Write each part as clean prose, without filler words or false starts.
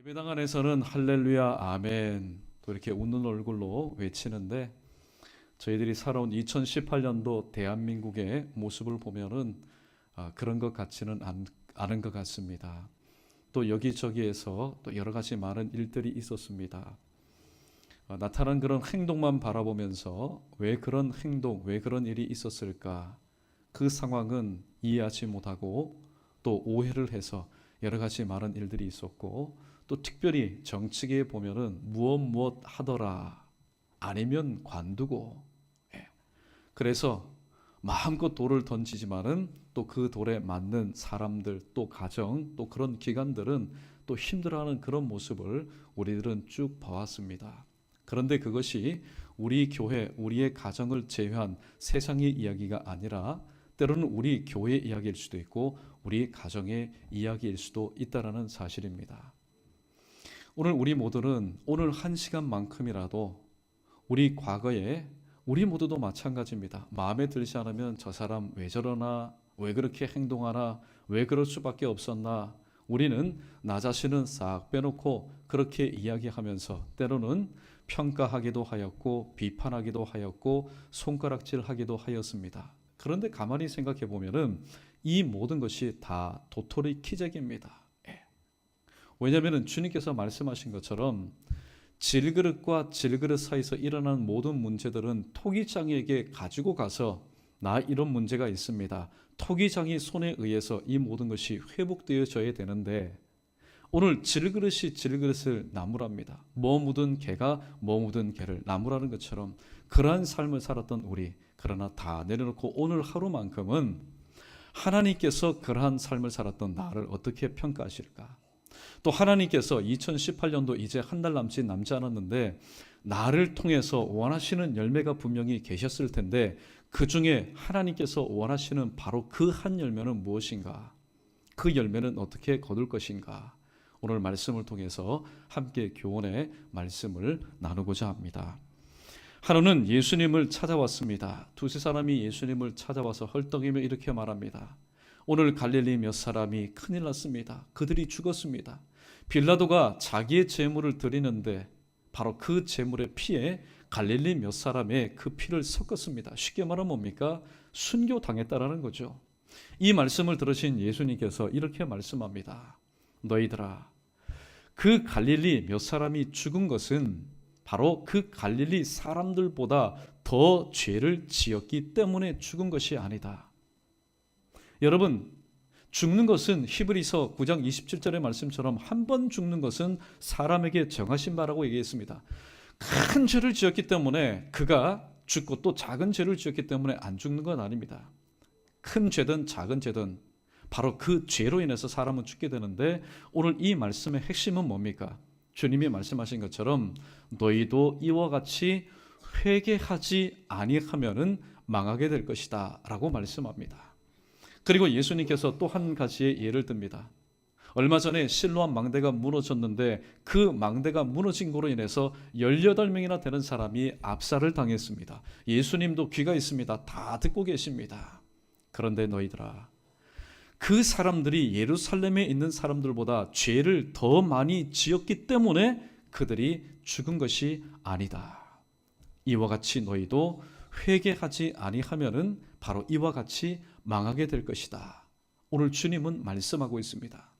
예배당 안에서는 할렐루야, 아멘 또 이렇게 웃는 얼굴로 외치는데 저희들이 살아온 2018년도 대한민국의 모습을 보면은 그런 것 같지는 않은 것 같습니다. 또 여기저기에서 또 여러 가지 많은 일들이 있었습니다. 나타난 그런 행동만 바라보면서 왜 그런 행동, 왜 그런 일이 있었을까? 그 상황은 이해하지 못하고 또 오해를 해서 여러 가지 많은 일들이 있었고, 또 특별히 정치계에 보면은 무엇 하더라, 아니면 관두고, 그래서 마음껏 돌을 던지지만은 또 그 돌에 맞는 사람들, 또 가정, 또 그런 기관들은 또 힘들어하는 그런 모습을 우리들은 쭉 봐왔습니다. 그런데 그것이 우리 교회, 우리의 가정을 제외한 세상의 이야기가 아니라 때로는 우리 교회의 이야기일 수도 있고 우리 가정의 이야기일 수도 있다는 사실입니다. 오늘 우리 모두는 오늘 한 시간만큼이라도 우리 과거에 우리 모두도 마찬가지입니다. 마음에 들지 않으면 저 사람 왜 저러나, 왜 그렇게 행동하나, 왜 그럴 수밖에 없었나, 우리는 나 자신은 싹 빼놓고 그렇게 이야기하면서 때로는 평가하기도 하였고 비판하기도 하였고 손가락질하기도 하였습니다. 그런데 가만히 생각해 보면은 이 모든 것이 다 도토리 키재기입니다. 왜냐하면 주님께서 말씀하신 것처럼 질그릇과 질그릇 사이에서 일어나는 모든 문제들은 토기장에게 가지고 가서 나 이런 문제가 있습니다, 토기장이 손에 의해서 이 모든 것이 회복되어져야 되는데 오늘 질그릇이 질그릇을 나무랍니다. 뭐 묻은 개가 뭐 묻은 개를 나무라는 것처럼 그러한 삶을 살았던 우리, 그러나 다 내려놓고 오늘 하루만큼은 하나님께서 그러한 삶을 살았던 나를 어떻게 평가하실까? 또 하나님께서 2018년도 이제 한 달 남지 않았는데 나를 통해서 원하시는 열매가 분명히 계셨을 텐데 그 중에 하나님께서 원하시는 바로 그 한 열매는 무엇인가? 그 열매는 어떻게 거둘 것인가? 오늘 말씀을 통해서 함께 교훈의 말씀을 나누고자 합니다. 하루는 예수님을 찾아왔습니다. 두세 사람이 예수님을 찾아와서 헐떡이며 이렇게 말합니다. 오늘 갈릴리 몇 사람이 큰일 났습니다. 그들이 죽었습니다. 빌라도가 자기의 제물을 드리는데 바로 그 제물의 피에 갈릴리 몇 사람의 그 피를 섞었습니다. 쉽게 말하면 뭡니까? 순교당했다라는 거죠. 이 말씀을 들으신 예수님께서 이렇게 말씀합니다. 너희들아, 그 갈릴리 몇 사람이 죽은 것은 바로 그 갈릴리 사람들보다 더 죄를 지었기 때문에 죽은 것이 아니다. 여러분, 죽는 것은 히브리서 9장 27절의 말씀처럼 한 번 죽는 것은 사람에게 정하신 바라고 얘기했습니다. 큰 죄를 지었기 때문에 그가 죽고 또 작은 죄를 지었기 때문에 안 죽는 건 아닙니다. 큰 죄든 작은 죄든 바로 그 죄로 인해서 사람은 죽게 되는데 오늘 이 말씀의 핵심은 뭡니까? 주님이 말씀하신 것처럼 너희도 이와 같이 회개하지 아니하면은 망하게 될 것이다 라고 말씀합니다. 그리고 예수님께서 또 한 가지의 예를 듭니다. 얼마 전에 실로암 망대가 무너졌는데 그 망대가 무너진 것으로 인해서 18명이나 되는 사람이 압살을 당했습니다. 예수님도 귀가 있습니다. 다 듣고 계십니다. 그런데 너희들아, 그 사람들이 예루살렘에 있는 사람들보다 죄를 더 많이 지었기 때문에 그들이 죽은 것이 아니다. 이와 같이 너희도 회개하지 아니하면은 바로 이와 같이 망하게 될 것이다. 오늘 주님은 말씀하고 있습니다.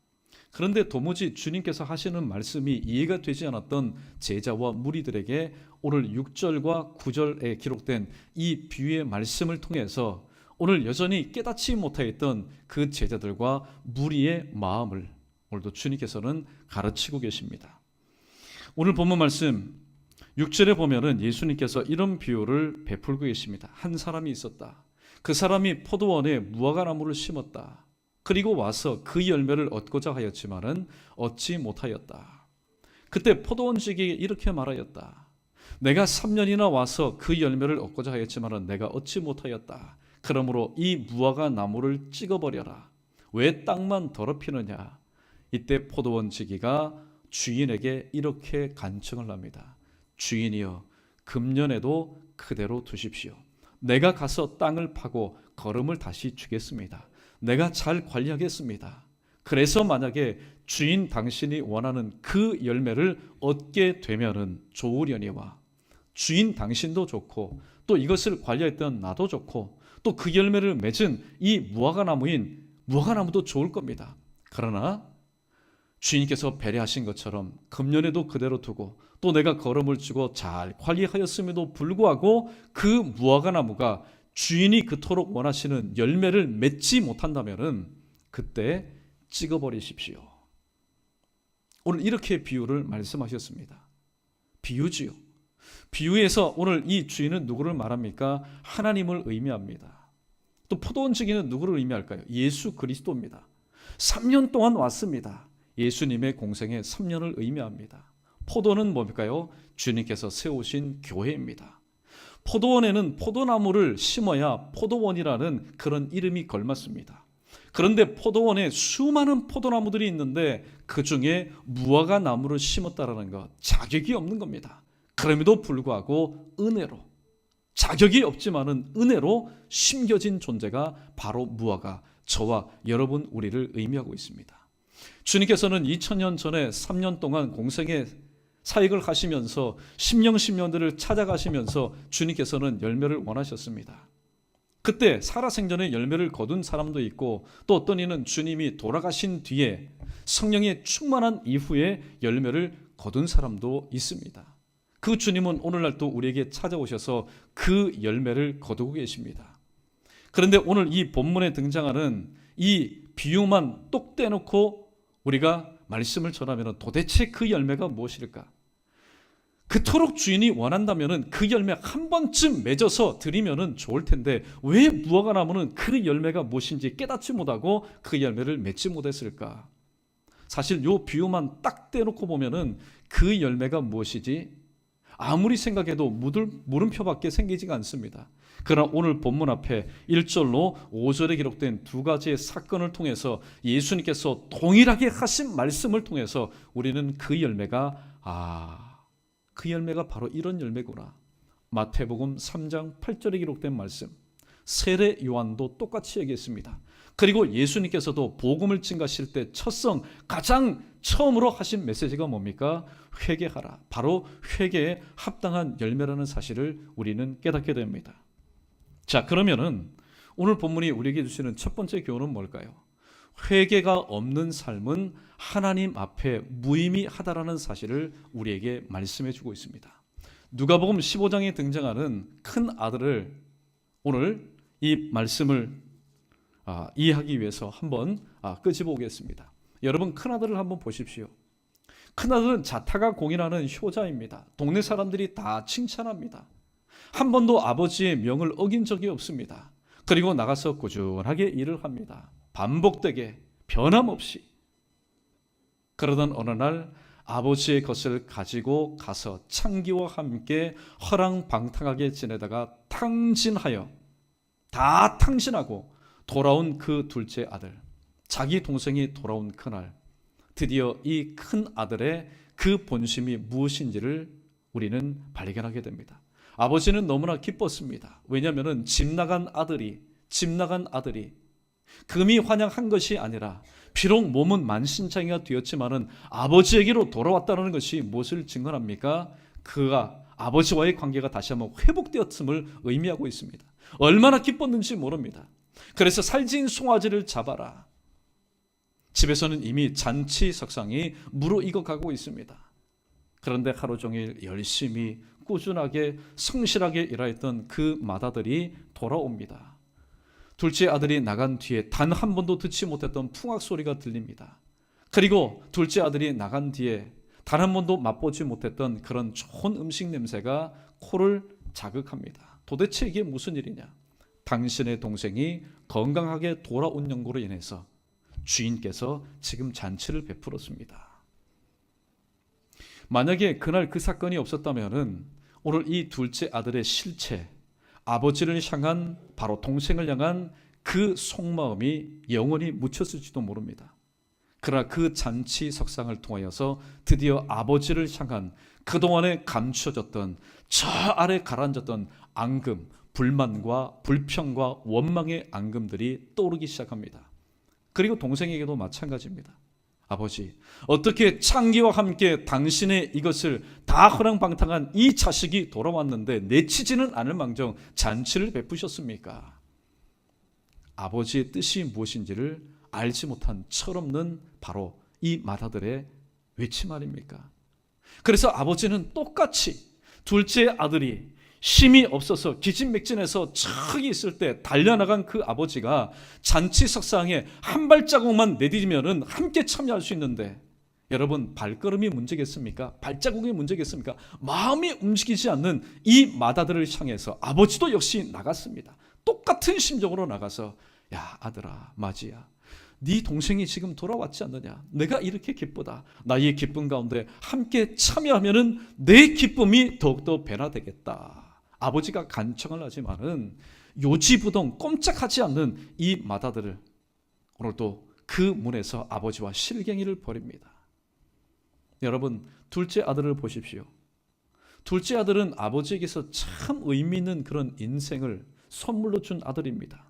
그런데 도무지 주님께서 하시는 말씀이 이해가 되지 않았던 제자와 무리들에게 오늘 6절과 9절에 기록된 이 비유의 말씀을 통해서 오늘 여전히 깨닫지 못하였던 그 제자들과 무리의 마음을 오늘도 주님께서는 가르치고 계십니다. 오늘 본문 말씀 6절에 보면은 예수님께서 이런 비유를 베풀고 계십니다. 한 사람이 있었다. 그 사람이 포도원에 무화과나무를 심었다. 그리고 와서 그 열매를 얻고자 하였지만은 얻지 못하였다. 그때 포도원주에게 이렇게 말하였다. 내가 3년이나 와서 그 열매를 얻고자 하였지만은 내가 얻지 못하였다. 그러므로 이 무화과 나무를 찍어버려라. 왜 땅만 더럽히느냐? 이때 포도원지기가 주인에게 이렇게 간청을 합니다. 주인이여, 금년에도 그대로 두십시오. 내가 가서 땅을 파고 거름을 다시 주겠습니다. 내가 잘 관리하겠습니다. 그래서 만약에 주인 당신이 원하는 그 열매를 얻게 되면은 좋으려니와, 주인 당신도 좋고 또 이것을 관리했던 나도 좋고 또 그 열매를 맺은 이 무화과나무인 무화과나무도 좋을 겁니다. 그러나 주인께서 배려하신 것처럼 금년에도 그대로 두고 또 내가 거름을 주고 잘 관리하였음에도 불구하고 그 무화과나무가 주인이 그토록 원하시는 열매를 맺지 못한다면은 그때 찍어버리십시오. 오늘 이렇게 비유를 말씀하셨습니다. 비유지요. 비유에서 오늘 이 주인은 누구를 말합니까? 하나님을 의미합니다. 또 포도원 주인은 누구를 의미할까요? 예수 그리스도입니다. 3년 동안 왔습니다. 예수님의 공생의 3년을 의미합니다. 포도는 뭘까요? 주님께서 세우신 교회입니다. 포도원에는 포도나무를 심어야 포도원이라는 그런 이름이 걸맞습니다. 그런데 포도원에 수많은 포도나무들이 있는데 그 중에 무화과 나무를 심었다라는 것, 자격이 없는 겁니다. 그럼에도 불구하고 은혜로, 자격이 없지만은 은혜로 심겨진 존재가 바로 무화과, 저와 여러분 우리를 의미하고 있습니다. 주님께서는 2000년 전에 3년 동안 공생의 사역을 하시면서 십년들을 찾아가시면서 주님께서는 열매를 원하셨습니다. 그때 살아생전에 열매를 거둔 사람도 있고 또 어떤 이는 주님이 돌아가신 뒤에 성령의 충만한 이후에 열매를 거둔 사람도 있습니다. 그 주님은 오늘날 또 우리에게 찾아오셔서 그 열매를 거두고 계십니다. 그런데 오늘 이 본문에 등장하는 이 비유만 똑 떼놓고 우리가 말씀을 전하면 도대체 그 열매가 무엇일까? 그토록 주인이 원한다면 그 열매 한 번쯤 맺어서 드리면 좋을 텐데 왜 무화과 나무는 그 열매가 무엇인지 깨닫지 못하고 그 열매를 맺지 못했을까? 사실 이 비유만 딱 떼놓고 보면 그 열매가 무엇이지? 아무리 생각해도 물음표밖에 생기지가 않습니다. 그러나 오늘 본문 앞에 1절로 5절에 기록된 두 가지의 사건을 통해서 예수님께서 동일하게 하신 말씀을 통해서 우리는 그 열매가 그 열매가 바로 이런 열매구나. 마태복음 3장 8절에 기록된 말씀, 세례 요한도 똑같이 얘기했습니다. 그리고 예수님께서도 복음을 증가하실 때 첫성 가장 처음으로 하신 메시지가 뭡니까? 회개하라. 바로 회개에 합당한 열매라는 사실을 우리는 깨닫게 됩니다. 자, 그러면은 오늘 본문이 우리에게 주시는 첫 번째 교훈은 뭘까요? 회개가 없는 삶은 하나님 앞에 무의미하다라는 사실을 우리에게 말씀해 주고 있습니다. 누가복음 15장에 등장하는 큰 아들을 오늘 이 말씀을 이해하기 위해서 한번 끄집어보겠습니다. 여러분 큰 아들을 한번 보십시오. 큰 아들은 자타가 공인하는 효자입니다. 동네 사람들이 다 칭찬합니다. 한 번도 아버지의 명을 어긴 적이 없습니다. 그리고 나가서 꾸준하게 일을 합니다. 반복되게 변함없이. 그러던 어느 날 아버지의 것을 가지고 가서 창기와 함께 허랑방탕하게 지내다가 다 탕진하고 돌아온 그 둘째 아들, 자기 동생이 돌아온 그날 드디어 이 큰 아들의 그 본심이 무엇인지를 우리는 발견하게 됩니다. 아버지는 너무나 기뻤습니다. 왜냐하면 집 나간 아들이 금이 환영한 것이 아니라 비록 몸은 만신창이가 되었지만은 아버지에게로 돌아왔다는 것이 무엇을 증언합니까? 그가 아버지와의 관계가 다시 한번 회복되었음을 의미하고 있습니다. 얼마나 기뻤는지 모릅니다. 그래서 살진 송아지를 잡아라. 집에서는 이미 잔치 석상이 무르익어가고 있습니다. 그런데 하루 종일 열심히 꾸준하게 성실하게 일하였던 그 맏아들이 돌아옵니다. 둘째 아들이 나간 뒤에 단 한 번도 듣지 못했던 풍악 소리가 들립니다. 그리고 둘째 아들이 나간 뒤에 단 한 번도 맛보지 못했던 그런 좋은 음식 냄새가 코를 자극합니다. 도대체 이게 무슨 일이냐? 당신의 동생이 건강하게 돌아온 연고로 인해서 주인께서 지금 잔치를 베풀었습니다. 만약에 그날 그 사건이 없었다면 오늘 이 둘째 아들의 실체, 아버지를 향한, 바로 동생을 향한 그 속마음이 영원히 묻혔을지도 모릅니다. 그러나 그 잔치 석상을 통하여서 드디어 아버지를 향한 그동안에 감춰졌던, 저 아래 가라앉았던 앙금, 불만과 불평과 원망의 앙금들이 떠오르기 시작합니다. 그리고 동생에게도 마찬가지입니다. 아버지, 어떻게 창기와 함께 당신의 이것을 다 허랑방탕한 이 자식이 돌아왔는데 내치지는 않을 망정 잔치를 베푸셨습니까? 아버지의 뜻이 무엇인지를 알지 못한 철없는 바로 이 맏아들의 외침 아닙니까? 그래서 아버지는 똑같이 둘째 아들이 힘이 없어서 기진맥진해서 저기 있을 때 달려나간 그 아버지가 잔치 석상에 한 발자국만 내디디면은 함께 참여할 수 있는데, 여러분, 발걸음이 문제겠습니까? 발자국이 문제겠습니까? 마음이 움직이지 않는 이 맏아들을 향해서 아버지도 역시 나갔습니다. 똑같은 심정으로 나가서, 야 아들아, 맞이야, 네 동생이 지금 돌아왔지 않느냐? 내가 이렇게 기쁘다. 나의 기쁨 가운데 함께 참여하면은 내 기쁨이 더욱더 변화되겠다. 아버지가 간청을 하지만은 요지부동 꼼짝하지 않는 이 맏아들을 오늘도 그 문에서 아버지와 실갱이를 벌입니다. 여러분, 둘째 아들을 보십시오. 둘째 아들은 아버지에게서 참 의미 있는 그런 인생을 선물로 준 아들입니다.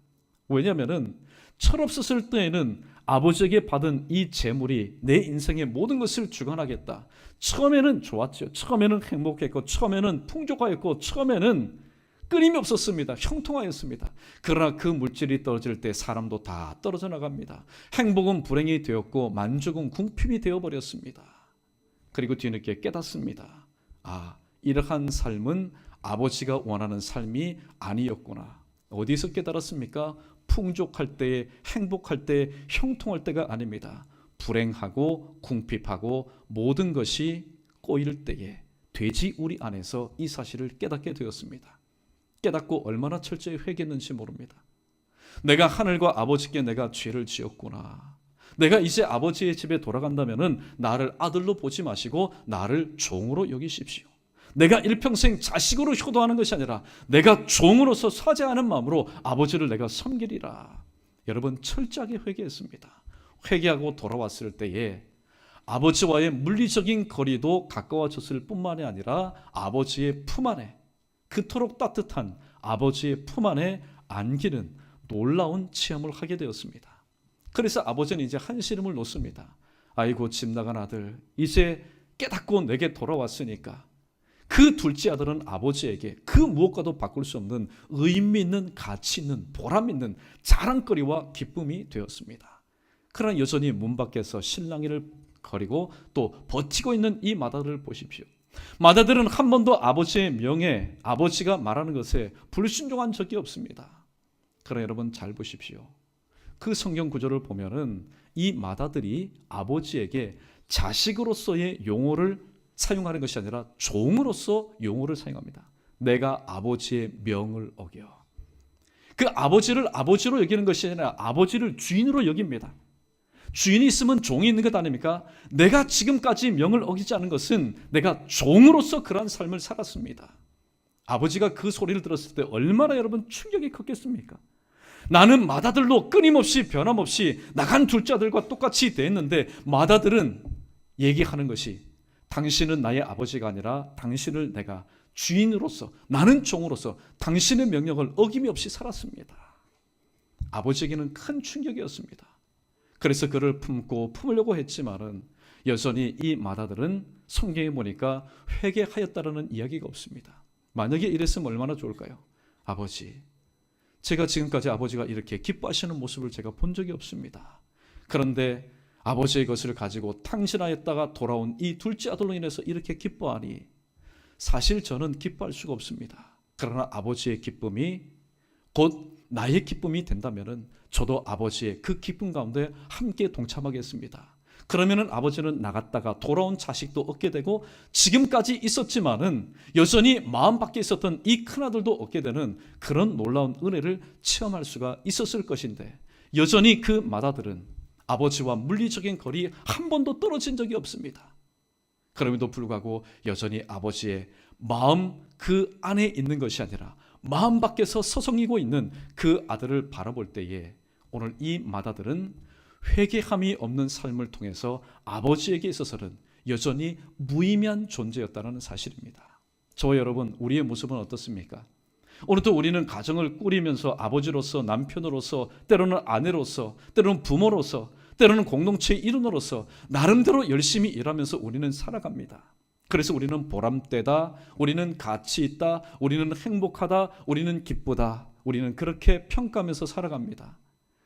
왜냐하면 철없었을 때에는 아버지에게 받은 이 재물이 내 인생의 모든 것을 주관하겠다. 처음에는 좋았죠. 처음에는 행복했고, 처음에는 풍족하였고, 처음에는 끊임이 없었습니다. 형통하였습니다. 그러나 그 물질이 떨어질 때 사람도 다 떨어져 나갑니다. 행복은 불행이 되었고, 만족은 궁핍이 되어버렸습니다. 그리고 뒤늦게 깨닫습니다. 아, 이러한 삶은 아버지가 원하는 삶이 아니었구나. 어디서 깨달았습니까? 풍족할 때에, 행복할 때, 형통할 때가 아닙니다. 불행하고 궁핍하고 모든 것이 꼬일 때에 돼지 우리 안에서 이 사실을 깨닫게 되었습니다. 깨닫고 얼마나 철저히 회개했는지 모릅니다. 내가 하늘과 아버지께 내가 죄를 지었구나. 내가 이제 아버지의 집에 돌아간다면은 나를 아들로 보지 마시고 나를 종으로 여기십시오. 내가 일평생 자식으로 효도하는 것이 아니라 내가 종으로서 사죄하는 마음으로 아버지를 내가 섬기리라. 여러분, 철저하게 회개했습니다. 회개하고 돌아왔을 때에 아버지와의 물리적인 거리도 가까워졌을 뿐만이 아니라 아버지의 품 안에, 그토록 따뜻한 아버지의 품 안에 안기는 놀라운 체험을 하게 되었습니다. 그래서 아버지는 이제 한시름을 놓습니다. 아이고, 집 나간 아들, 이제 깨닫고 내게 돌아왔으니까. 그 둘째 아들은 아버지에게 그 무엇과도 바꿀 수 없는 의미 있는, 가치 있는, 보람 있는 자랑거리와 기쁨이 되었습니다. 그러나 여전히 문 밖에서 실랑이를 거리고 또 버티고 있는 이 맏아들을 보십시오. 맏아들은 한 번도 아버지의 명예, 아버지가 말하는 것에 불순종한 적이 없습니다. 그러나 여러분 잘 보십시오. 그 성경 구절을 보면은 이 맏아들이 아버지에게 자식으로서의 용어를 사용하는 것이 아니라 종으로서 용어를 사용합니다. 내가 아버지의 명을 어겨. 그 아버지를 아버지로 여기는 것이 아니라 아버지를 주인으로 여깁니다. 주인이 있으면 종이 있는 것 아닙니까? 내가 지금까지 명을 어기지 않은 것은 내가 종으로서 그러한 삶을 살았습니다. 아버지가 그 소리를 들었을 때 얼마나 여러분 충격이 컸겠습니까? 나는 맏아들로 끊임없이 변함없이 나간 둘째 아들과 똑같이 됐는데 맏아들은 얘기하는 것이 당신은 나의 아버지가 아니라 당신을 내가 주인으로서, 나는 종으로서 당신의 명령을 어김없이 살았습니다. 아버지에게는 큰 충격이었습니다. 그래서 그를 품으려고 했지만은 여전히 이 맏아들은 성경에 보니까 회개하였다라는 이야기가 없습니다. 만약에 이랬으면 얼마나 좋을까요? 아버지, 제가 지금까지 아버지가 이렇게 기뻐하시는 모습을 제가 본 적이 없습니다. 그런데 아버지의 것을 가지고 탕진하였다가 돌아온 이 둘째 아들로 인해서 이렇게 기뻐하니 사실 저는 기뻐할 수가 없습니다. 그러나 아버지의 기쁨이 곧 나의 기쁨이 된다면 저도 아버지의 그 기쁨 가운데 함께 동참하겠습니다. 그러면 아버지는 나갔다가 돌아온 자식도 얻게 되고 지금까지 있었지만은 여전히 마음 밖에 있었던 이 큰아들도 얻게 되는 그런 놀라운 은혜를 체험할 수가 있었을 것인데 여전히 그 맏아들은 아버지와 물리적인 거리 한 번도 떨어진 적이 없습니다. 그럼에도 불구하고 여전히 아버지의 마음 그 안에 있는 것이 아니라 마음 밖에서 서성이고 있는 그 아들을 바라볼 때에 오늘 이 맏아들은 회개함이 없는 삶을 통해서 아버지에게 있어서는 여전히 무의미한 존재였다는 사실입니다. 저와 여러분, 우리의 모습은 어떻습니까? 오늘도 우리는 가정을 꾸리면서 아버지로서, 남편으로서, 때로는 아내로서, 때로는 부모로서, 때로는 공동체의 일원으로서 나름대로 열심히 일하면서 우리는 살아갑니다. 그래서 우리는 보람되다, 우리는 가치 있다, 우리는 행복하다, 우리는 기쁘다, 우리는 그렇게 평가하면서 살아갑니다.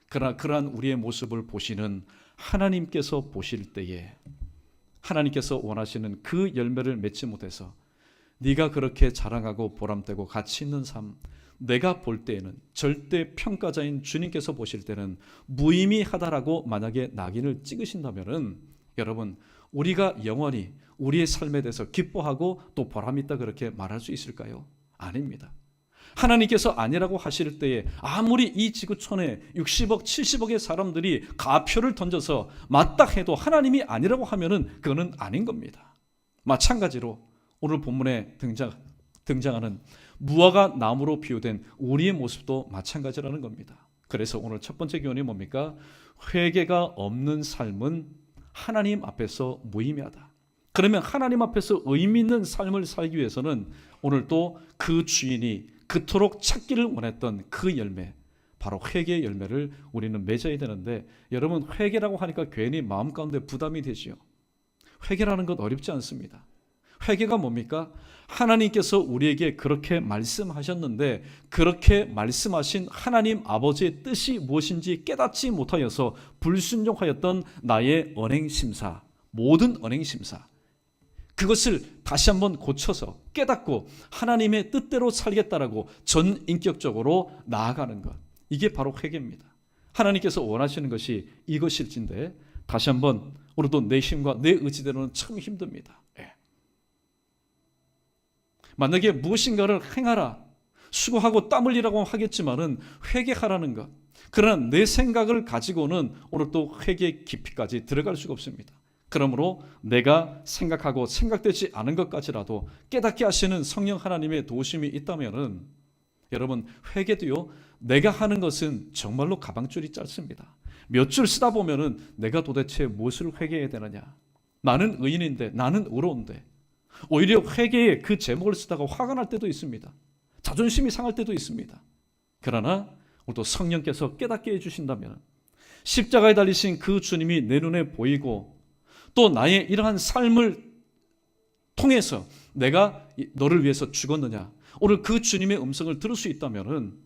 그러나 그러한 우리의 모습을 보시는 하나님께서 보실 때에 하나님께서 원하시는 그 열매를 맺지 못해서 네가 그렇게 자랑하고 보람되고 가치 있는 삶, 내가 볼 때에는, 절대 평가자인 주님께서 보실 때는 무의미하다라고 만약에 낙인을 찍으신다면은, 여러분, 우리가 영원히 우리의 삶에 대해서 기뻐하고 또 보람있다 그렇게 말할 수 있을까요? 아닙니다. 하나님께서 아니라고 하실 때에 아무리 이 지구촌에 60억, 70억의 사람들이 가표를 던져서 맞다 해도 하나님이 아니라고 하면은 그거는 아닌 겁니다. 마찬가지로 오늘 본문에 등장하는 무화과 나무로 비유된 우리의 모습도 마찬가지라는 겁니다. 그래서 오늘 첫 번째 교훈이 뭡니까? 회개가 없는 삶은 하나님 앞에서 무의미하다. 그러면 하나님 앞에서 의미 있는 삶을 살기 위해서는 오늘 또 그 주인이 그토록 찾기를 원했던 그 열매, 바로 회개의 열매를 우리는 맺어야 되는데, 여러분, 회개라고 하니까 괜히 마음 가운데 부담이 되지요. 회개라는 것 어렵지 않습니다. 회개가 뭡니까? 하나님께서 우리에게 그렇게 말씀하셨는데 그렇게 말씀하신 하나님 아버지의 뜻이 무엇인지 깨닫지 못하여서 불순종하였던 나의 언행심사, 모든 언행심사, 그것을 다시 한번 고쳐서 깨닫고 하나님의 뜻대로 살겠다라고 전인격적으로 나아가는 것, 이게 바로 회개입니다. 하나님께서 원하시는 것이 이것일진데, 다시 한번 오늘도 내 힘과 내 의지대로는 참 힘듭니다. 만약에 무엇인가를 행하라, 수고하고 땀 흘리라고 하겠지만은 회개하라는 것, 그러나 내 생각을 가지고는 오늘 또 회개 깊이까지 들어갈 수가 없습니다. 그러므로 내가 생각하고 생각되지 않은 것까지라도 깨닫게 하시는 성령 하나님의 도우심이 있다면은, 여러분, 회개도요, 내가 하는 것은 정말로 가방줄이 짧습니다. 몇 줄 쓰다 보면은 내가 도대체 무엇을 회개해야 되느냐, 나는 의인인데, 나는 의로운데, 오히려 회개에 그 제목을 쓰다가 화가 날 때도 있습니다. 자존심이 상할 때도 있습니다. 그러나 또 성령께서 깨닫게 해주신다면, 십자가에 달리신 그 주님이 내 눈에 보이고 또 나의 이러한 삶을 통해서 내가 너를 위해서 죽었느냐, 오늘 그 주님의 음성을 들을 수 있다면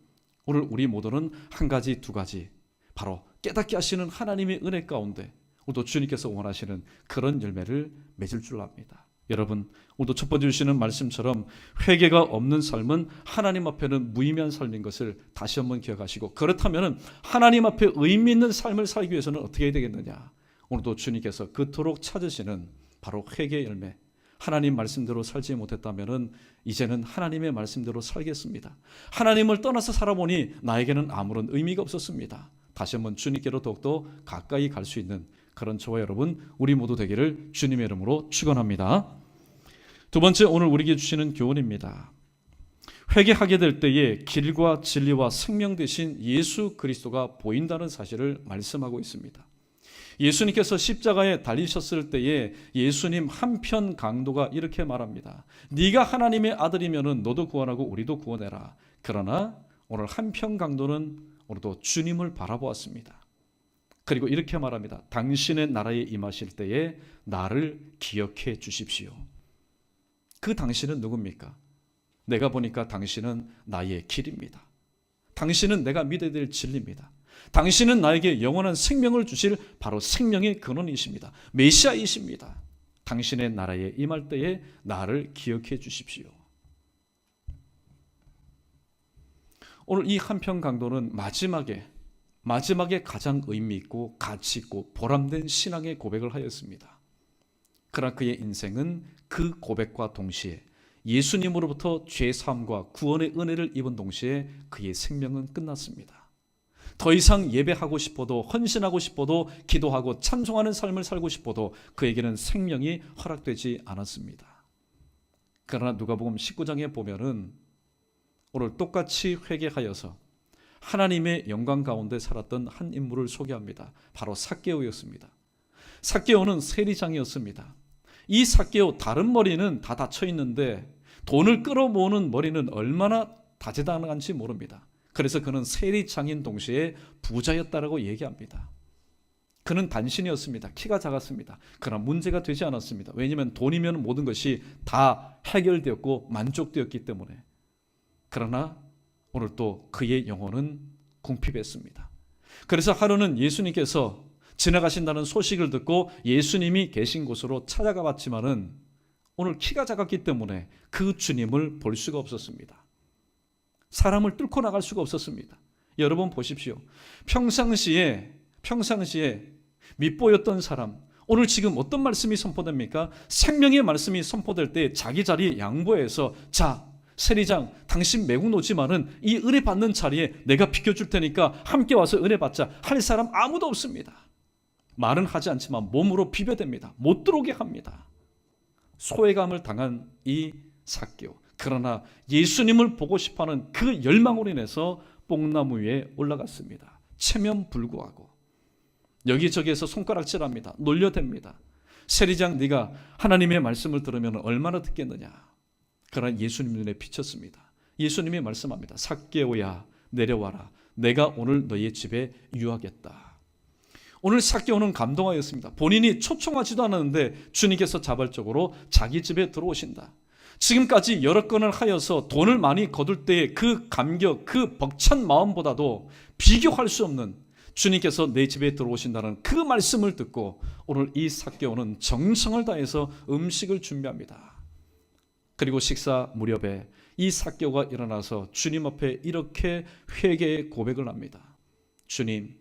오늘 우리 모두는 한 가지, 두 가지, 바로 깨닫게 하시는 하나님의 은혜 가운데 오늘도 주님께서 원하시는 그런 열매를 맺을 줄 압니다. 여러분, 오늘도 첫 번째 주시는 말씀처럼 회개가 없는 삶은 하나님 앞에는 무의미한 삶인 것을 다시 한번 기억하시고, 그렇다면 하나님 앞에 의미 있는 삶을 살기 위해서는 어떻게 해야 되겠느냐, 오늘도 주님께서 그토록 찾으시는 바로 회개의 열매, 하나님 말씀대로 살지 못했다면 이제는 하나님의 말씀대로 살겠습니다. 하나님을 떠나서 살아보니 나에게는 아무런 의미가 없었습니다. 다시 한번 주님께로 더욱더 가까이 갈 수 있는 그런 저와 여러분 우리 모두 되기를 주님의 이름으로 축원합니다. 두 번째, 오늘 우리에게 주시는 교훈입니다. 회개하게 될 때에 길과 진리와 생명 되신 예수 그리스도가 보인다는 사실을 말씀하고 있습니다. 예수님께서 십자가에 달리셨을 때에 예수님 한편 강도가 이렇게 말합니다. 네가 하나님의 아들이면 너도 구원하고 우리도 구원해라. 그러나 오늘 한편 강도는 오늘도 주님을 바라보았습니다. 그리고 이렇게 말합니다. 당신의 나라에 임하실 때에 나를 기억해 주십시오. 그 당신은 누굽니까? 내가 보니까 당신은 나의 길입니다. 당신은 내가 믿어야 될 진리입니다. 당신은 나에게 영원한 생명을 주실 바로 생명의 근원이십니다. 메시아이십니다. 당신의 나라에 임할 때에 나를 기억해 주십시오. 오늘 이 한편 강도는 마지막에 가장 의미 있고 가치 있고 보람된 신앙의 고백을 하였습니다. 그러나 그의 인생은 그 고백과 동시에 예수님으로부터 죄사함과 구원의 은혜를 입은 동시에 그의 생명은 끝났습니다. 더 이상 예배하고 싶어도, 헌신하고 싶어도, 기도하고 찬송하는 삶을 살고 싶어도 그에게는 생명이 허락되지 않았습니다. 그러나 누가복음 19장에 보면은 오늘 똑같이 회개하여서 하나님의 영광 가운데 살았던 한 인물을 소개합니다. 바로 삭개오였습니다. 삭개오는 세리장이었습니다. 이 삭개오, 다른 머리는 다 닫혀 있는데 돈을 끌어모으는 머리는 얼마나 다재다능한지 모릅니다. 그래서 그는 세리장인 동시에 부자였다라고 얘기합니다. 그는 단신이었습니다. 키가 작았습니다. 그러나 문제가 되지 않았습니다. 왜냐하면 돈이면 모든 것이 다 해결되었고 만족되었기 때문에. 그러나 오늘 또 그의 영혼은 궁핍했습니다. 그래서 하루는 예수님께서 지나가신다는 소식을 듣고 예수님이 계신 곳으로 찾아가 봤지만은 오늘 키가 작았기 때문에 그 주님을 볼 수가 없었습니다. 사람을 뚫고 나갈 수가 없었습니다. 여러분 보십시오. 평상시에 밉보였던 사람, 오늘 지금 어떤 말씀이 선포됩니까? 생명의 말씀이 선포될 때 자기 자리에 양보해서, 자, 세리장, 당신 매국 노지만은 이 은혜 받는 자리에 내가 비켜줄 테니까 함께 와서 은혜 받자 할 사람 아무도 없습니다. 말은 하지 않지만 몸으로 비벼댑니다. 못 들어오게 합니다. 소외감을 당한 이 삭개오. 그러나 예수님을 보고 싶어하는 그 열망으로 인해서 뽕나무 위에 올라갔습니다. 체면불구하고 여기저기에서 손가락질합니다. 놀려댑니다. 세리장, 네가 하나님의 말씀을 들으면 얼마나 듣겠느냐. 그러나 예수님 눈에 비쳤습니다. 예수님이 말씀합니다. 삭개오야, 내려와라. 내가 오늘 너의 집에 유하겠다. 오늘 삭개오는 감동하였습니다. 본인이 초청하지도 않았는데 주님께서 자발적으로 자기 집에 들어오신다. 지금까지 여러 건을 하여서 돈을 많이 거둘 때의 그 감격, 그 벅찬 마음보다도 비교할 수 없는 주님께서 내 집에 들어오신다는 그 말씀을 듣고 오늘 이 삭개오는 정성을 다해서 음식을 준비합니다. 그리고 식사 무렵에 이 삭개오가 일어나서 주님 앞에 이렇게 회개의 고백을 합니다. 주님,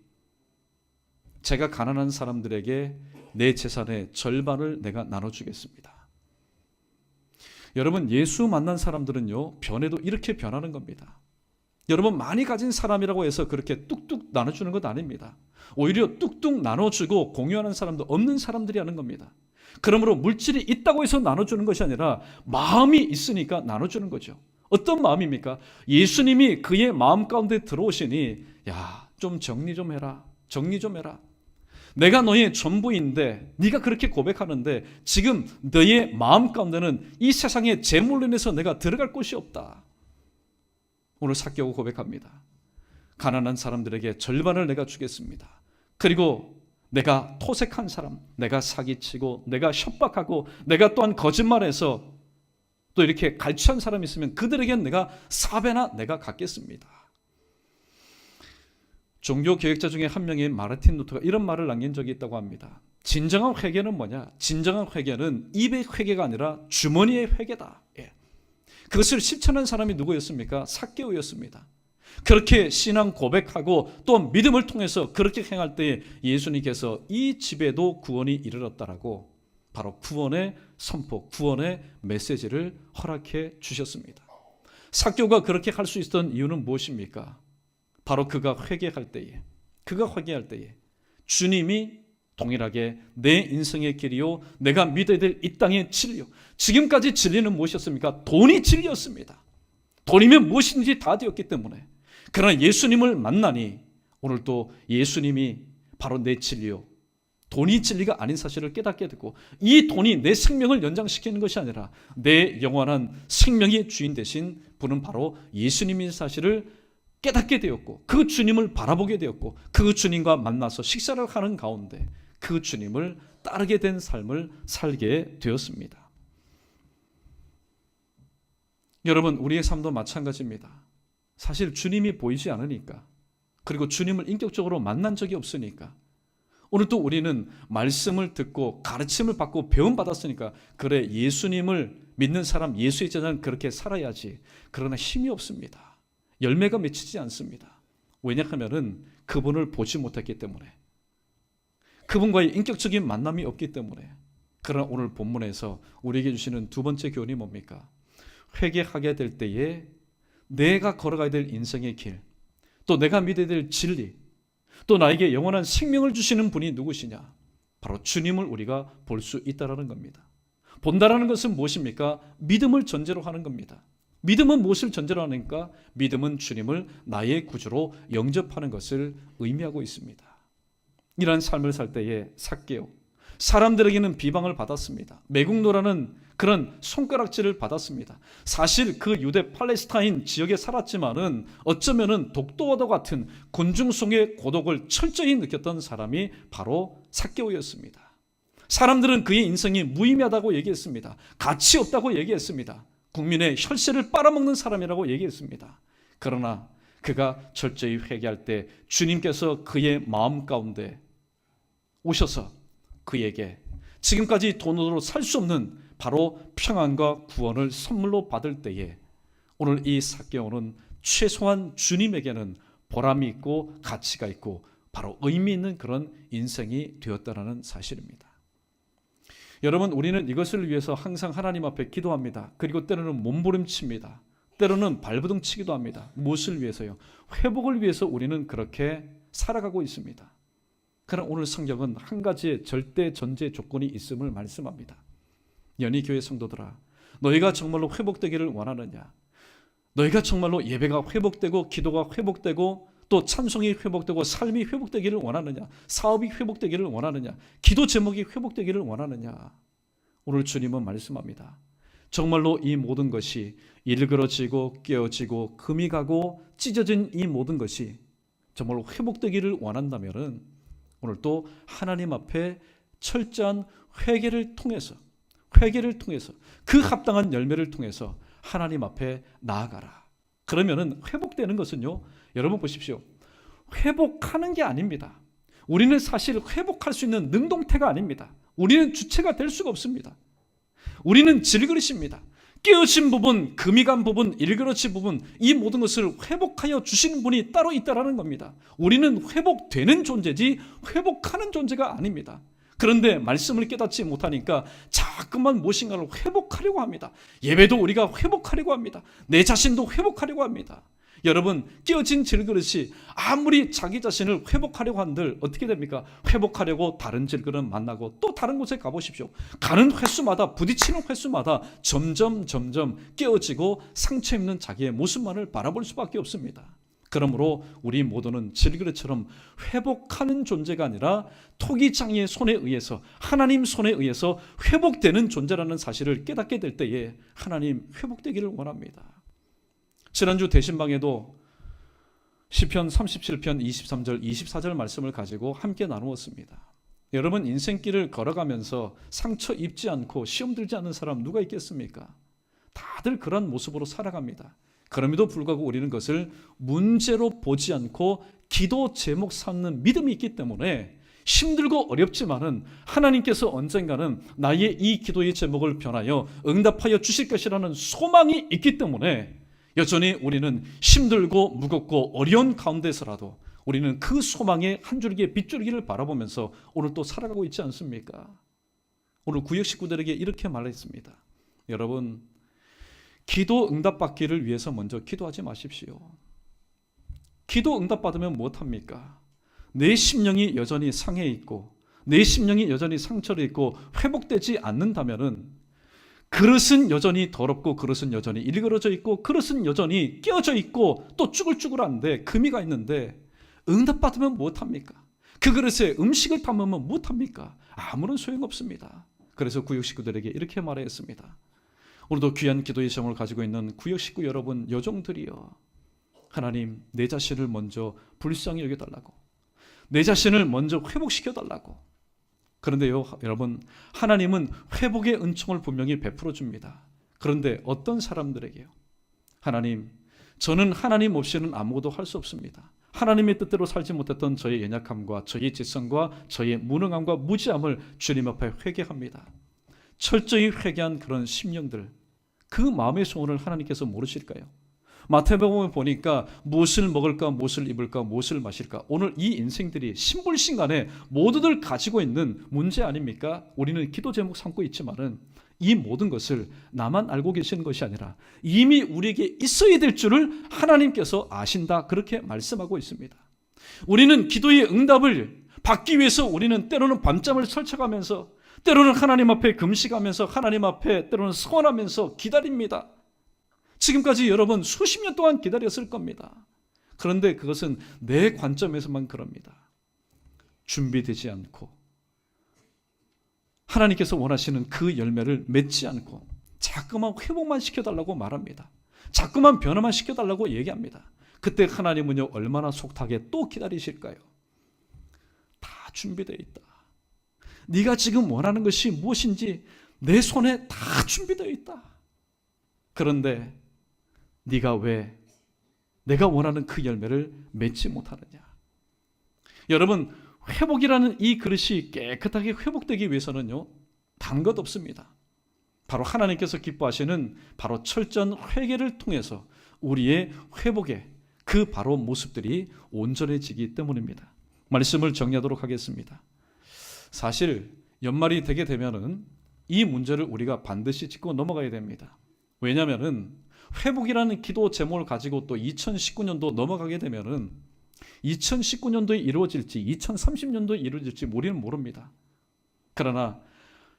제가 가난한 사람들에게 내 재산의 절반을 내가 나눠주겠습니다. 여러분, 예수 만난 사람들은요, 변해도 이렇게 변하는 겁니다. 여러분, 많이 가진 사람이라고 해서 그렇게 뚝뚝 나눠주는 것 아닙니다. 오히려 뚝뚝 나눠주고 공유하는 사람도 없는 사람들이 하는 겁니다. 그러므로 물질이 있다고 해서 나눠주는 것이 아니라 마음이 있으니까 나눠주는 거죠. 어떤 마음입니까? 예수님이 그의 마음 가운데 들어오시니, 야, 좀 정리 좀 해라. 정리 좀 해라. 내가 너의 전부인데 네가 그렇게 고백하는데 지금 너의 마음 가운데는 이 세상의 재물로 인해서 내가 들어갈 곳이 없다. 오늘 삭개오 고백합니다. 가난한 사람들에게 절반을 내가 주겠습니다. 그리고 내가 토색한 사람, 내가 사기치고 내가 협박하고 내가 또한 거짓말해서 또 이렇게 갈취한 사람이 있으면 그들에겐 내가 4배나 내가 갚겠습니다. 종교개혁자 중에 한 명인 마르틴 루터가 이런 말을 남긴 적이 있다고 합니다. 진정한 회개는 뭐냐? 진정한 회개는 입의 회개가 아니라 주머니의 회개다. 예. 그것을 실천한 사람이 누구였습니까? 삭개오였습니다. 그렇게 신앙 고백하고 또 믿음을 통해서 그렇게 행할 때 예수님께서 이 집에도 구원이 이르렀다라고 바로 구원의 선포, 구원의 메시지를 허락해 주셨습니다. 삭개오가 그렇게 할 수 있었던 이유는 무엇입니까? 바로 그가 회개할 때에 주님이 동일하게 내 인생의 길이요, 내가 믿어야 될 이 땅의 진리요. 지금까지 진리는 무엇이었습니까? 돈이 진리였습니다. 돈이면 무엇인지 다 되었기 때문에. 그러나 예수님을 만나니 오늘 또 예수님이 바로 내 진리요, 돈이 진리가 아닌 사실을 깨닫게 되고, 이 돈이 내 생명을 연장시키는 것이 아니라 내 영원한 생명의 주인 되신 분은 바로 예수님인 사실을 깨닫게 되었고, 그 주님을 바라보게 되었고, 그 주님과 만나서 식사를 하는 가운데 그 주님을 따르게 된 삶을 살게 되었습니다. 여러분, 우리의 삶도 마찬가지입니다. 사실 주님이 보이지 않으니까, 그리고 주님을 인격적으로 만난 적이 없으니까, 오늘 또 우리는 말씀을 듣고 가르침을 받고 배움받았으니까 그래, 예수님을 믿는 사람, 예수의 제자는 그렇게 살아야지. 그러나 힘이 없습니다. 열매가 맺히지 않습니다. 왜냐하면 그분을 보지 못했기 때문에, 그분과의 인격적인 만남이 없기 때문에. 그러나 오늘 본문에서 우리에게 주시는 두 번째 교훈이 뭡니까? 회개하게 될 때에 내가 걸어가야 될 인생의 길, 또 내가 믿어야 될 진리, 또 나에게 영원한 생명을 주시는 분이 누구시냐? 바로 주님을 우리가 볼 수 있다는 겁니다. 본다라는 것은 무엇입니까? 믿음을 전제로 하는 겁니다. 믿음은 무엇을 전제로 하는가? 믿음은 주님을 나의 구주로 영접하는 것을 의미하고 있습니다. 이러한 삶을 살 때에 삭개오, 사람들에게는 비방을 받았습니다. 매국노라는 그런 손가락질을 받았습니다. 사실 그 유대 팔레스타인 지역에 살았지만은 어쩌면은 독도와도 같은 곤중송의 고독을 철저히 느꼈던 사람이 바로 삭개오였습니다. 사람들은 그의 인생이 무의미하다고 얘기했습니다. 가치 없다고 얘기했습니다. 국민의 혈세를 빨아먹는 사람이라고 얘기했습니다. 그러나 그가 철저히 회개할 때 주님께서 그의 마음 가운데 오셔서 그에게 지금까지 돈으로 살 수 없는 바로 평안과 구원을 선물로 받을 때에 오늘 이 삭개오는 최소한 주님에게는 보람이 있고 가치가 있고 바로 의미 있는 그런 인생이 되었다는 사실입니다. 여러분, 우리는 이것을 위해서 항상 하나님 앞에 기도합니다. 그리고 때로는 몸부림칩니다. 때로는 발버둥치기도 합니다. 무엇을 위해서요? 회복을 위해서 우리는 그렇게 살아가고 있습니다. 그러나 오늘 성경은 한 가지의 절대 전제 조건이 있음을 말씀합니다. 연희교회 성도들아, 너희가 정말로 회복되기를 원하느냐? 너희가 정말로 예배가 회복되고 기도가 회복되고 또 찬송이 회복되고 삶이 회복되기를 원하느냐? 사업이 회복되기를 원하느냐? 기도 제목이 회복되기를 원하느냐? 오늘 주님은 말씀합니다. 정말로 이 모든 것이 일그러지고 깨어지고 금이 가고 찢어진 이 모든 것이 정말로 회복되기를 원한다면 오늘 또 하나님 앞에 철저한 회개를 통해서 그 합당한 열매를 통해서 하나님 앞에 나아가라. 그러면은 회복되는 것은요, 여러분 보십시오. 회복하는 게 아닙니다. 우리는 사실 회복할 수 있는 능동태가 아닙니다. 우리는 주체가 될 수가 없습니다. 우리는 질그릇입니다. 깨어진 부분, 금이 간 부분, 일그러진 부분, 이 모든 것을 회복하여 주시는 분이 따로 있다라는 겁니다. 우리는 회복되는 존재지 회복하는 존재가 아닙니다. 그런데 말씀을 깨닫지 못하니까 자꾸만 무엇인가를 회복하려고 합니다. 예배도 우리가 회복하려고 합니다. 내 자신도 회복하려고 합니다. 여러분, 깨어진 질그릇이 아무리 자기 자신을 회복하려고 한들 어떻게 됩니까? 회복하려고 다른 질그릇 만나고 또 다른 곳에 가보십시오. 가는 횟수마다, 부딪히는 횟수마다 점점 깨어지고 상처 입는 자기의 모습만을 바라볼 수밖에 없습니다. 그러므로 우리 모두는 질그릇처럼 회복하는 존재가 아니라 토기장이의 손에 의해서, 하나님 손에 의해서 회복되는 존재라는 사실을 깨닫게 될 때에 하나님 회복되기를 원합니다. 지난주 대신방에도 시편 37편 23절 24절 말씀을 가지고 함께 나누었습니다. 여러분, 인생길을 걸어가면서 상처 입지 않고 시험 들지 않는 사람 누가 있겠습니까? 다들 그런 모습으로 살아갑니다. 그럼에도 불구하고 우리는 그것을 문제로 보지 않고 기도 제목 삼는 믿음이 있기 때문에 힘들고 어렵지만은 하나님께서 언젠가는 나의 이 기도의 제목을 변하여 응답하여 주실 것이라는 소망이 있기 때문에 여전히 우리는 힘들고 무겁고 어려운 가운데서라도 우리는 그 소망의 한 줄기의 빗줄기를 바라보면서 오늘 또 살아가고 있지 않습니까? 오늘 구역 식구들에게 이렇게 말했습니다. 여러분, 기도 응답받기를 위해서 먼저 기도하지 마십시오. 기도 응답받으면 무엇합니까? 내 심령이 여전히 상해 있고 내 심령이 여전히 상처를 입고 회복되지 않는다면은 그릇은 여전히 더럽고 그릇은 여전히 일그러져 있고 그릇은 여전히 깨어져 있고 또 쭈글쭈글한데 금이가 있는데 응답받으면 무엇합니까? 그 그릇에 음식을 담으면 무엇합니까? 아무런 소용없습니다. 그래서 구역 식구들에게 이렇게 말했습니다. 오늘도 귀한 기도의 제목을 가지고 있는 구역 식구 여러분, 여종들이여, 하나님 내 자신을 먼저 불쌍히 여겨달라고, 내 자신을 먼저 회복시켜달라고. 그런데요, 여러분, 하나님은 회복의 은총을 분명히 베풀어 줍니다. 그런데 어떤 사람들에게요? 하나님, 저는 하나님 없이는 아무것도 할 수 없습니다. 하나님의 뜻대로 살지 못했던 저의 연약함과 저의 지성과 저의 무능함과 무지함을 주님 앞에 회개합니다. 철저히 회개한 그런 심령들, 그 마음의 소원을 하나님께서 모르실까요? 마태복음에 보니까 무엇을 먹을까, 무엇을 입을까, 무엇을 마실까, 오늘 이 인생들이 신불신간에 모두들 가지고 있는 문제 아닙니까? 우리는 기도 제목 삼고 있지만은 이 모든 것을 나만 알고 계시는 것이 아니라 이미 우리에게 있어야 될 줄을 하나님께서 아신다, 그렇게 말씀하고 있습니다. 우리는 기도의 응답을 받기 위해서 우리는 때로는 밤잠을 설쳐가면서, 때로는 하나님 앞에 금식하면서, 하나님 앞에 때로는 서원하면서 기다립니다. 지금까지 여러분 수십 년 동안 기다렸을 겁니다. 그런데 그것은 내 관점에서만 그럽니다. 준비되지 않고 하나님께서 원하시는 그 열매를 맺지 않고 자꾸만 회복만 시켜달라고 말합니다. 자꾸만 변화만 시켜달라고 얘기합니다. 그때 하나님은요 얼마나 속하게 또 기다리실까요? 다 준비되어 있다. 네가 지금 원하는 것이 무엇인지 내 손에 다 준비되어 있다. 그런데 네가 왜 내가 원하는 그 열매를 맺지 못하느냐? 여러분, 회복이라는 이 그릇이 깨끗하게 회복되기 위해서는요 단 것 없습니다. 바로 하나님께서 기뻐하시는 바로 철저한 회개를 통해서 우리의 회복의 그 바로 모습들이 온전해지기 때문입니다. 말씀을 정리하도록 하겠습니다. 사실 연말이 되게 되면은 이 문제를 우리가 반드시 짚고 넘어가야 됩니다. 왜냐하면은 회복이라는 기도 제목을 가지고 또 2019년도 넘어가게 되면은 2019년도에 이루어질지 2030년도에 이루어질지 우리는 모릅니다. 그러나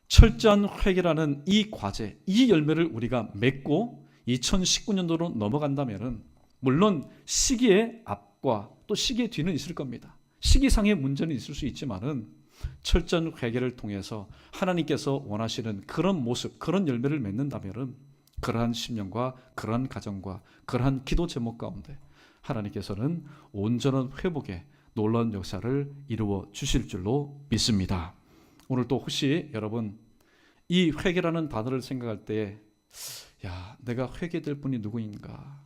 철저한 회개라는 이 과제, 이 열매를 우리가 맺고 2019년도로 넘어간다면은 물론 시기의 앞과 또 시기의 뒤는 있을 겁니다. 시기상의 문제는 있을 수 있지만은 철저한 회개를 통해서 하나님께서 원하시는 그런 모습, 그런 열매를 맺는다면은 그러한 심령과 그러한 가정과 그러한 기도 제목 가운데 하나님께서는 온전한 회복의 놀라운 역사를 이루어 주실 줄로 믿습니다. 오늘 또 혹시 여러분 이 회개라는 단어를 생각할 때에 내가 회개될 분이 누구인가?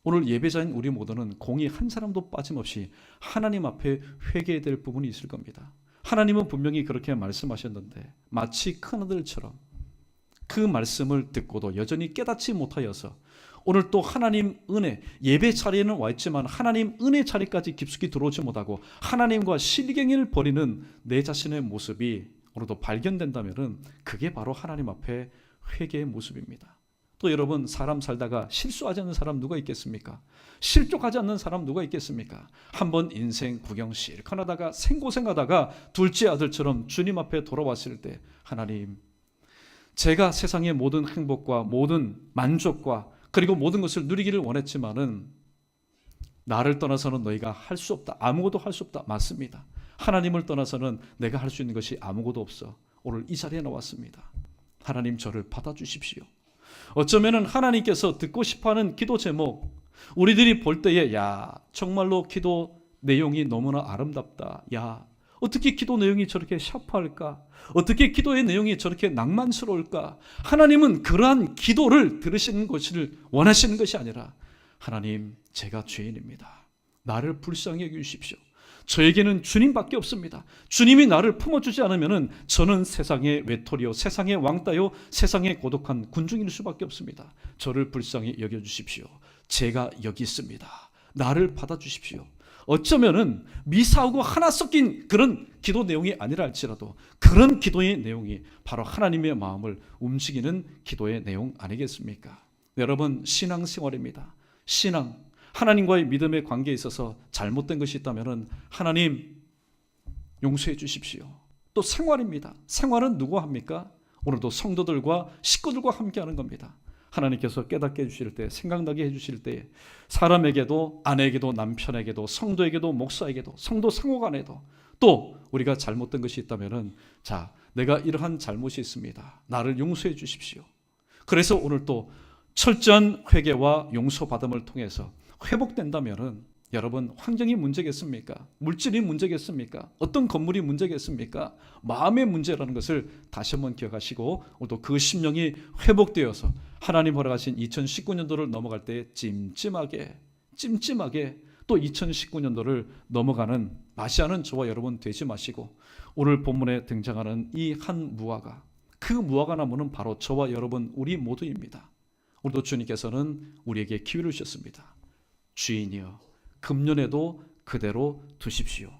오늘 예배자인 우리 모두는 공이 한 사람도 빠짐없이 하나님 앞에 회개될 부분이 있을 겁니다. 하나님은 분명히 그렇게 말씀하셨는데 마치 큰 아들처럼 그 말씀을 듣고도 여전히 깨닫지 못하여서 오늘 또 하나님 은혜, 예배 자리에는 와 있지만 하나님 은혜 자리까지 깊숙이 들어오지 못하고 하나님과 실갱이를 벌이는 내 자신의 모습이 오늘도 발견된다면 그게 바로 하나님 앞에 회개의 모습입니다. 또 여러분, 사람 살다가 실수하지 않는 사람 누가 있겠습니까? 실족하지 않는 사람 누가 있겠습니까? 한번 인생 구경 실컷 하다가 생고생하다가 둘째 아들처럼 주님 앞에 돌아왔을 때 하나님, 제가 세상의 모든 행복과 모든 만족과 그리고 모든 것을 누리기를 원했지만은 나를 떠나서는 너희가 할 수 없다. 아무것도 할 수 없다. 맞습니다. 하나님을 떠나서는 내가 할 수 있는 것이 아무것도 없어. 오늘 이 자리에 나왔습니다. 하나님, 저를 받아주십시오. 어쩌면은 하나님께서 듣고 싶어하는 기도 제목, 우리들이 볼 때에 정말로 기도 내용이 너무나 아름답다. 어떻게 기도 내용이 저렇게 샤프할까? 어떻게 기도의 내용이 저렇게 낭만스러울까? 하나님은 그러한 기도를 들으시는 것을 원하시는 것이 아니라 하나님, 제가 죄인입니다. 나를 불쌍히 여기십시오. 저에게는 주님밖에 없습니다. 주님이 나를 품어주지 않으면 저는 세상의 외톨이요, 세상의 왕따요, 세상의 고독한 군중일 수밖에 없습니다. 저를 불쌍히 여겨주십시오. 제가 여기 있습니다. 나를 받아주십시오. 어쩌면은 미사하고 하나 섞인 그런 기도 내용이 아니라 할지라도 그런 기도의 내용이 바로 하나님의 마음을 움직이는 기도의 내용 아니겠습니까? 여러분, 신앙생활입니다. 신앙, 하나님과의 믿음의 관계에 있어서 잘못된 것이 있다면 하나님 용서해 주십시오. 또 생활입니다. 생활은 누구와 합니까? 오늘도 성도들과 식구들과 함께하는 겁니다. 하나님께서 깨닫게 해주실 때, 생각나게 해주실 때 사람에게도, 아내에게도, 남편에게도, 성도에게도, 목사에게도, 성도 상호간에도 또 우리가 잘못된 것이 있다면 내가 이러한 잘못이 있습니다. 나를 용서해 주십시오. 그래서 오늘 또 철저한 회개와 용서받음을 통해서 회복된다면 여러분, 환경이 문제겠습니까? 물질이 문제겠습니까? 어떤 건물이 문제겠습니까? 마음의 문제라는 것을 다시 한번 기억하시고 오늘도 그 심령이 회복되어서 하나님 허락하신 2019년도를 넘어갈 때 찜찜하게 또 2019년도를 넘어가는 마시아는 저와 여러분 되지 마시고 오늘 본문에 등장하는 이 한 무화과, 그 무화과 나무는 바로 저와 여러분 우리 모두입니다. 오늘도 주님께서는 우리에게 기회를 주셨습니다. 주인이여, 금년에도 그대로 두십시오.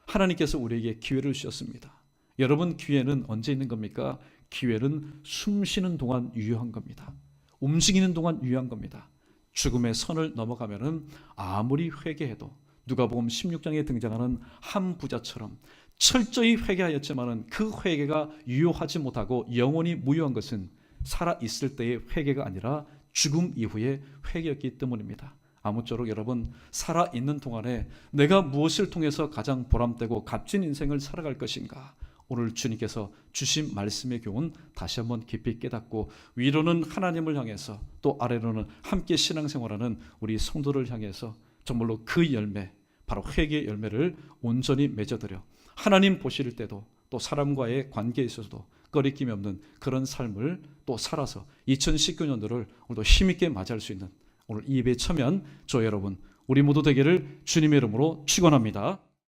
하나님께서 우리에게 기회를 주셨습니다. 여러분, 기회는 언제 있는 겁니까? 기회는 숨 쉬는 동안 유효한 겁니다. 움직이는 동안 유효한 겁니다. 죽음의 선을 넘어가면은 아무리 회개해도 누가복음 16장에 등장하는 한 부자처럼 철저히 회개하였지만은 그 회개가 유효하지 못하고 영원히 무효한 것은 살아 있을 때의 회개가 아니라 죽음 이후의 회개였기 때문입니다. 아무쪼록 여러분, 살아있는 동안에 내가 무엇을 통해서 가장 보람되고 값진 인생을 살아갈 것인가, 오늘 주님께서 주신 말씀의 교훈 다시 한번 깊이 깨닫고 위로는 하나님을 향해서 또 아래로는 함께 신앙생활하는 우리 성도를 향해서 정말로 그 열매, 바로 회개의 열매를 온전히 맺어드려 하나님 보실 때도 또 사람과의 관계에 있어서도 꺼리낌이 없는 그런 삶을 또 살아서 2019년도를 오늘도 힘있게 맞이할 수 있는 오늘 이 예배에 참여한 저 여러분 우리 모두 되기를 주님의 이름으로 축원합니다.